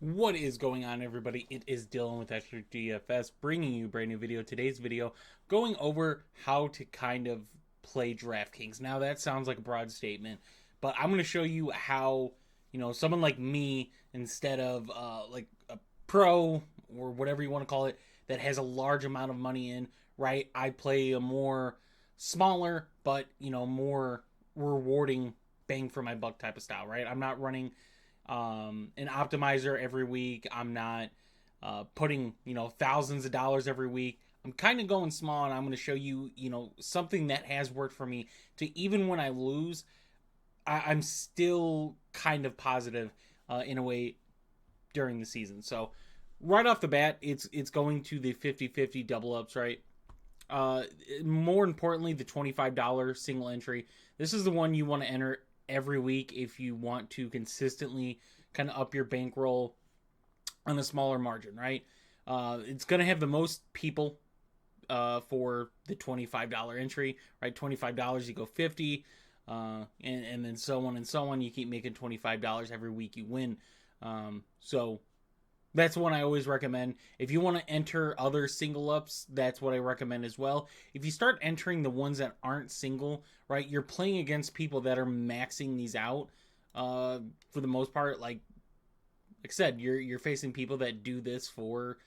What is going on, everybody? It is Dylan with Extra DFS bringing you a brand new video. Today's video going over how to kind of play DraftKings. Now, that sounds like a broad statement, but I'm going to show you how, someone like me, instead of like a pro or whatever you want to call it, that has a large amount of money in, right? I play a more smaller, but, more rewarding bang for my buck type of style, right? I'm not running an optimizer every week. I'm not putting thousands of dollars every week. I'm kind of going small, and I'm going to show you something that has worked for me. To even when I lose, I'm still kind of positive in a way during the season. So right off the bat, it's going to the 50-50 double ups, right? Uh, More importantly, the $25 single entry. This is the one you want to enter every week if you want to consistently kind of up your bankroll on a smaller margin, right? It's going to have the most people for the $25 entry, right? $25, you go 50, and then so on and so on. You keep making $25 every week you win. So that's one I always recommend. If you want to enter other single ups, that's what I recommend as well. If you start entering the ones that aren't single, right, you're playing against people that are maxing these out. For the most part, like I said, you're facing people that do this for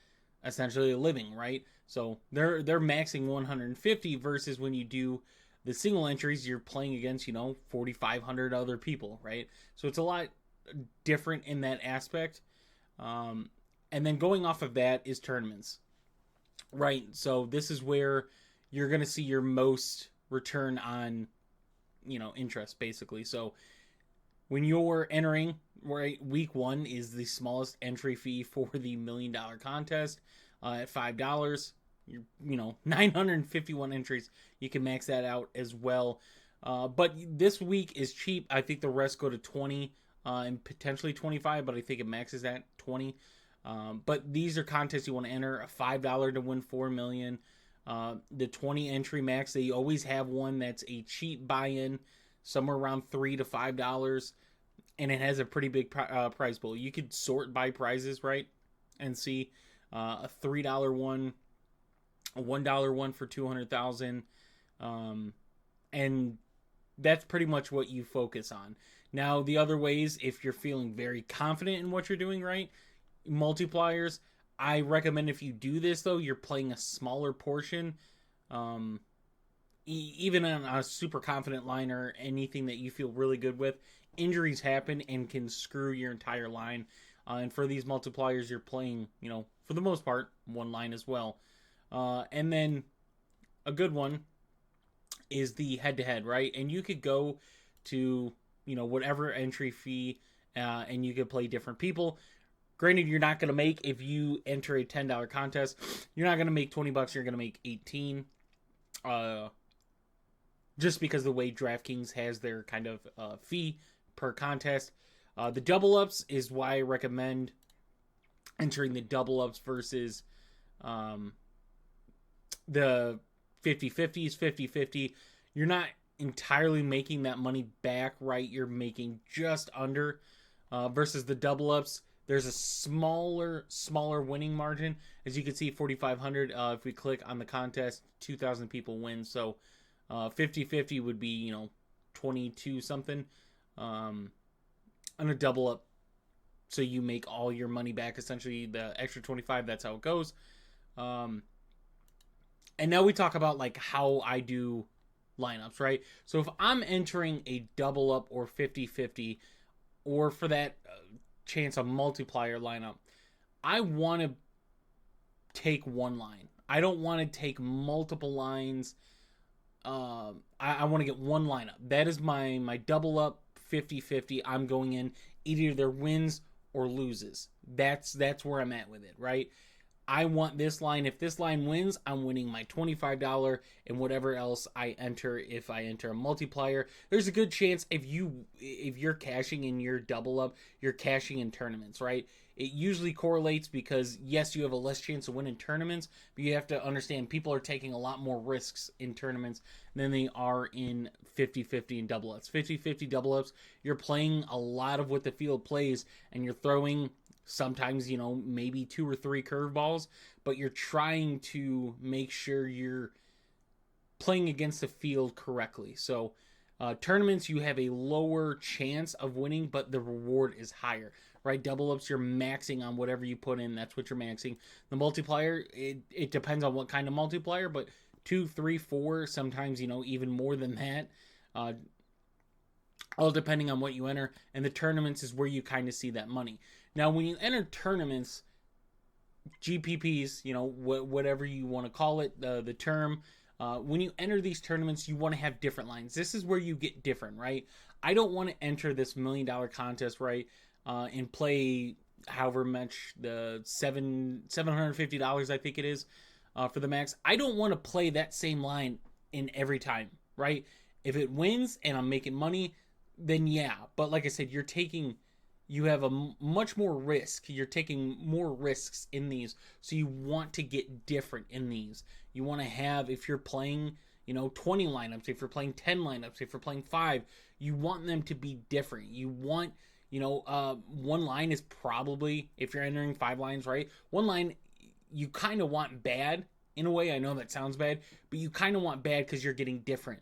essentially a living, right? So they're maxing 150 versus when you do the single entries, you're playing against 4,500 other people, right? So it's a lot different in that aspect. And then going off of that is tournaments, right? So this is where you're going to see your most return on, interest, basically. So when you're entering, right, week one is the smallest entry fee for the $1 million contest at $5. You're 951 entries. You can max that out as well. But this week is cheap. I think the rest go to 20 and potentially 25, but I think it maxes at 20. But these are contests you want to enter. A $5 to win 4 million. The 20 entry max, they always have one that's a cheap buy-in, somewhere around $3 to $5, and it has a pretty big prize pool. You could sort by prizes, right, and see a $3 one, a $1 one for 200,000, and that's pretty much what you focus on. Now, the other ways, if you're feeling very confident in what you're doing, right, multipliers, I recommend if you do this, though, you're playing a smaller portion. Even on a super confident line or anything that you feel really good with, injuries happen and can screw your entire line. And for these multipliers, you're playing, for the most part, one line as well. And then a good one is the head-to-head, right? And you could go to, whatever entry fee, and you could play different people. Granted, you're not going to make, if you enter a $10 contest, you're not going to make $20, you're going to make 18. Just because of the way DraftKings has their kind of fee per contest. The double ups is why I recommend entering the double ups versus the 50-50s. 50-50, you're not entirely making that money back, right? You're making just under. Versus the double ups, there's a smaller winning margin. As you can see, 4,500. If we click on the contest, 2,000 people win. So 50-50 would be 22 something on a double up, so you make all your money back, essentially the extra 25. That's how it goes. And now we talk about like how I do lineups, right? So if I'm entering a double up or 50-50, or for that chance a multiplier lineup, I want to take one line. I don't want to take multiple lines. I want to get one lineup. That is my double up 50-50. I'm going in either wins or loses. That's where I'm at with it, right? I want this line. If this line wins, I'm winning my $25 and whatever else I enter. If I enter a multiplier, there's a good chance if you're cashing in your double up, you're cashing in tournaments, right? It usually correlates because yes, you have a less chance to win in tournaments, but you have to understand people are taking a lot more risks in tournaments than they are in 50-50 and double ups. 50-50 double ups, you're playing a lot of what the field plays, and you're throwing sometimes, maybe 2 or 3 curveballs, but you're trying to make sure you're playing against the field correctly. So tournaments, you have a lower chance of winning, but the reward is higher, right? Double ups, you're maxing on whatever you put in. That's what you're maxing. The multiplier, it depends on what kind of multiplier, but 2, 3, 4, sometimes, even more than that. All depending on what you enter. And the tournaments is where you kind of see that money. Now, when you enter tournaments, GPPs, whatever you want to call it, the term, when you enter these tournaments, you want to have different lines. This is where you get different, right? I don't want to enter this $1 million contest, right, and play however much, the $750, I think it is, for the max. I don't want to play that same line in every time, right? If it wins and I'm making money, then yeah. But like I said, you have a much more risk. You're taking more risks in these. So you want to get different in these. You want to have, if you're playing, 20 lineups, if you're playing 10 lineups, if you're playing 5, you want them to be different. You want, one line is probably, if you're entering 5 lines, right? One line you kind of want bad in a way. I know that sounds bad, but you kind of want bad because you're getting different.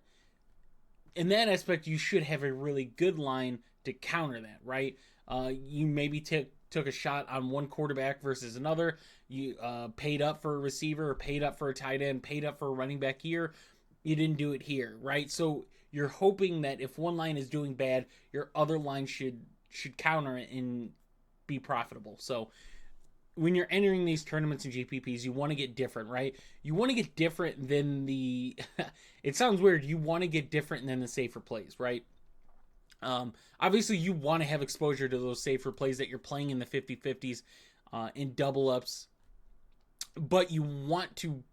In that aspect, you should have a really good line to counter that, right? You maybe took a shot on one quarterback versus another. You paid up for a receiver, or paid up for a tight end, paid up for a running back here. You didn't do it here, right? So you're hoping that if one line is doing bad, your other line should counter it and be profitable. So when you're entering these tournaments and GPPs, you want to get different, right? You want to get different than the... it sounds weird. You want to get different than the safer plays, right? Obviously, you want to have exposure to those safer plays that you're playing in the 50-50s, in double ups. But you want to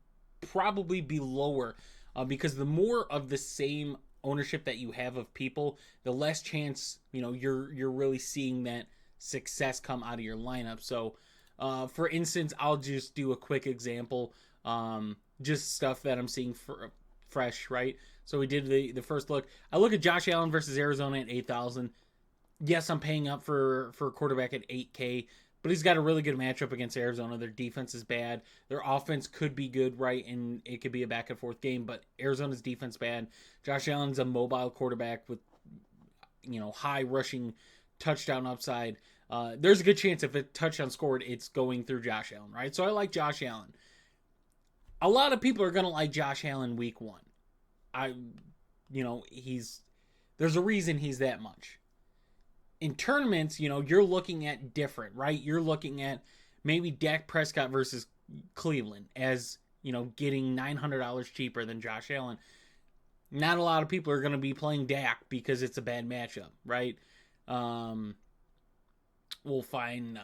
probably be lower, because the more of the same ownership that you have of people, the less chance, you're really seeing that success come out of your lineup. So... for instance, I'll just do a quick example, just stuff that I'm seeing fresh, right? So we did the first look. I look at Josh Allen versus Arizona at 8,000. Yes, I'm paying up for a quarterback at 8K, but he's got a really good matchup against Arizona. Their defense is bad. Their offense could be good, right? And it could be a back and forth game, but Arizona's defense bad. Josh Allen's a mobile quarterback with, high rushing touchdown upside. There's a good chance if a touchdown scored, it's going through Josh Allen, right? So I like Josh Allen. A lot of people are going to like Josh Allen week 1. There's a reason he's that much. In tournaments, you're looking at different, right? You're looking at maybe Dak Prescott versus Cleveland as, getting $900 cheaper than Josh Allen. Not a lot of people are going to be playing Dak because it's a bad matchup, right? We'll find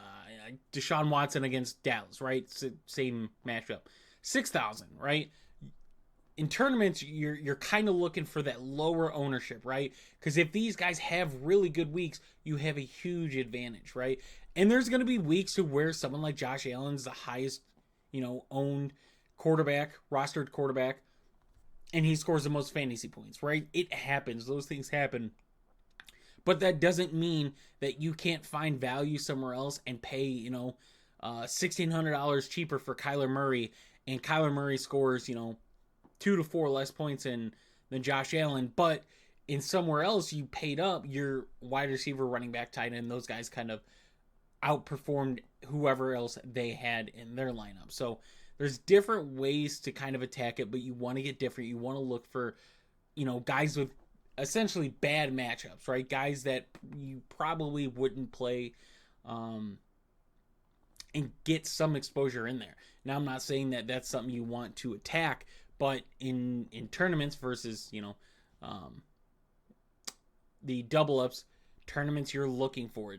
Deshaun Watson against Dallas, right? Same matchup. 6,000, right? In tournaments, you're kind of looking for that lower ownership, right? Because if these guys have really good weeks, you have a huge advantage, right? And there's going to be weeks to where someone like Josh Allen's the highest, owned quarterback, rostered quarterback, and he scores the most fantasy points, right? It happens. Those things happen. But that doesn't mean that you can't find value somewhere else and pay, $1,600 cheaper for Kyler Murray, and Kyler Murray scores, 2 to 4 less points than Josh Allen. But in somewhere else, you paid up your wide receiver, running back, tight end. Those guys kind of outperformed whoever else they had in their lineup. So there's different ways to kind of attack it, but you want to get different. You want to look for, guys with essentially bad matchups, right? Guys that you probably wouldn't play, and get some exposure in there. Now, I'm not saying that that's something you want to attack, but in tournaments versus, the double ups, tournaments you're looking for.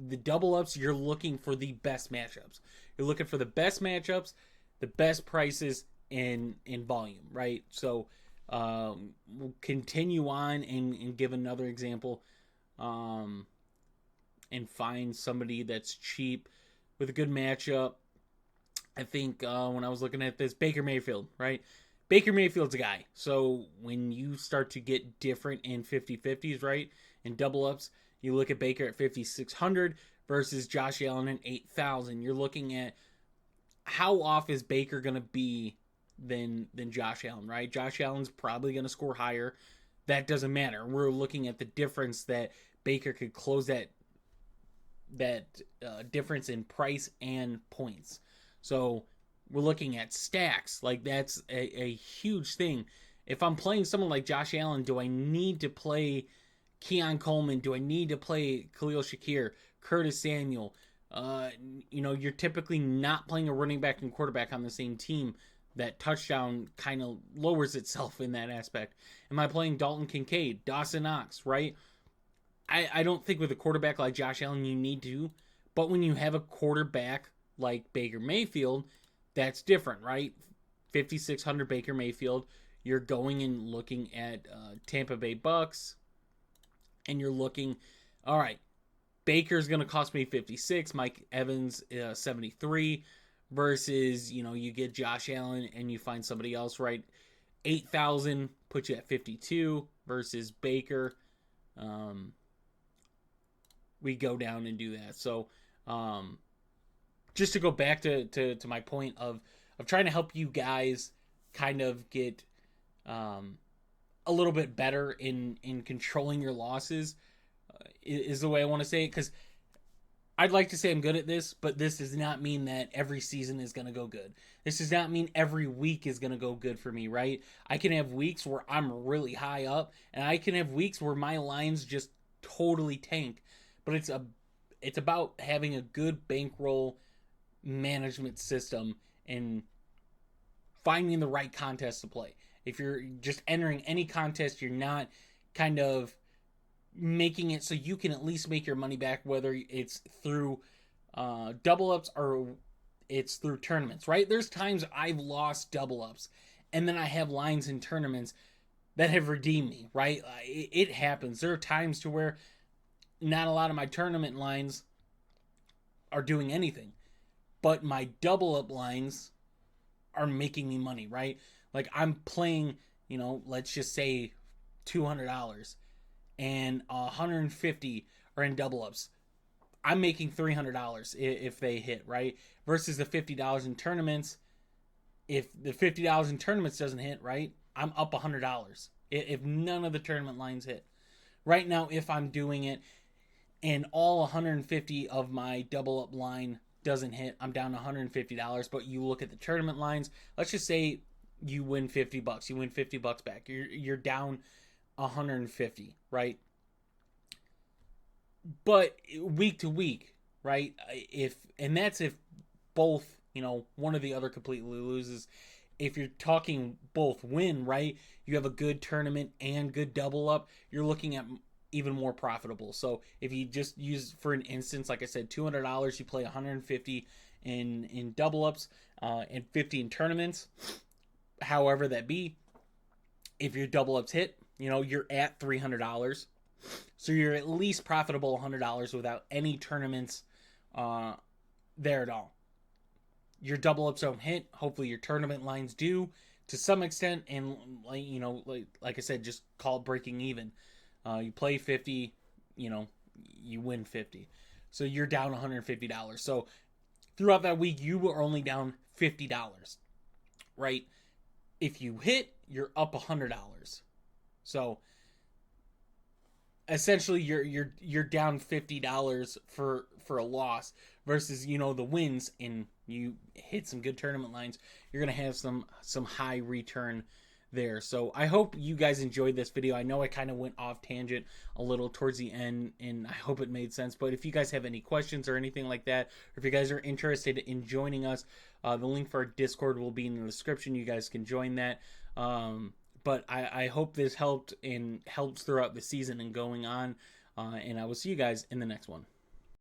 The double ups, you're looking for the best matchups. You're looking for the best matchups, the best prices in volume, right? So, we'll continue on and give another example, and find somebody that's cheap with a good matchup. I think when I was looking at this, Baker Mayfield, right? Baker Mayfield's a guy. So when you start to get different in 50-50s, right, in double ups, you look at Baker at 5,600 versus Josh Allen at 8,000. You're looking at how off is Baker going to be than Josh Allen, right? Josh Allen's probably going to score higher. That doesn't matter. We're looking at the difference that Baker could close that difference in price and points. So we're looking at stacks. Like, that's a huge thing. If I'm playing someone like Josh Allen, do I need to play Keon Coleman? Do I need to play Khalil Shakir, Curtis Samuel? You're typically not playing a running back and quarterback on the same team. That touchdown kind of lowers itself in that aspect. Am I playing Dalton Kincaid, Dawson Knox, right? I don't think with a quarterback like Josh Allen you need to, but when you have a quarterback like Baker Mayfield, that's different, right? 5,600 Baker Mayfield, you're going and looking at Tampa Bay Bucks, and you're looking, all right, Baker's going to cost me 56, Mike Evans 73, versus, you get Josh Allen and you find somebody else, right? 8,000 puts you at 52 versus Baker. We go down and do that. So just to go back to my point of trying to help you guys kind of get a little bit better in controlling your losses is the way I want to say it, because I'd like to say I'm good at this, but this does not mean that every season is going to go good. This does not mean every week is going to go good for me, right? I can have weeks where I'm really high up, and I can have weeks where my lines just totally tank. But it's about having a good bankroll management system and finding the right contest to play. If you're just entering any contest, you're not kind of making it so you can at least make your money back, whether it's through double ups or it's through tournaments, right? There's times I've lost double ups, and then I have lines in tournaments that have redeemed me, right? It happens. There are times to where not a lot of my tournament lines are doing anything, but my double up lines are making me money, right? Like, I'm playing, let's just say $200 and 150 are in double ups. I'm making $300 if they hit, right? Versus the $50 in tournaments. If the $50 in tournaments doesn't hit, right, I'm up $100 if none of the tournament lines hit. Right now, if I'm doing it and all 150 of my double up line doesn't hit, I'm down $150. But you look at the tournament lines, let's just say you win $50. You win $50 back. You're down 150, right? But week to week, right? That's if both, one or the other completely loses. If you're talking both win, right? You have a good tournament and good double up, you're looking at even more profitable. So if you just use, for an instance, like I said, $200, you play 150 in double ups and 50 in tournaments, however that be. If your double ups hit, you're at $300. So you're at least profitable $100 without any tournaments there at all. Your double ups don't hit. Hopefully your tournament lines do to some extent. And, like I said, just call it breaking even. You play 50, you win 50. So you're down $150. So throughout that week, you were only down $50, right? If you hit, you're up $100. So essentially you're down $50 for a loss versus, the wins, and you hit some good tournament lines, you're going to have some high return there. So I hope you guys enjoyed this video. I know I kind of went off tangent a little towards the end, and I hope it made sense. But if you guys have any questions or anything like that, or if you guys are interested in joining us, the link for our Discord will be in the description. You guys can join that. But I hope this helped and helps throughout the season and going on. And I will see you guys in the next one.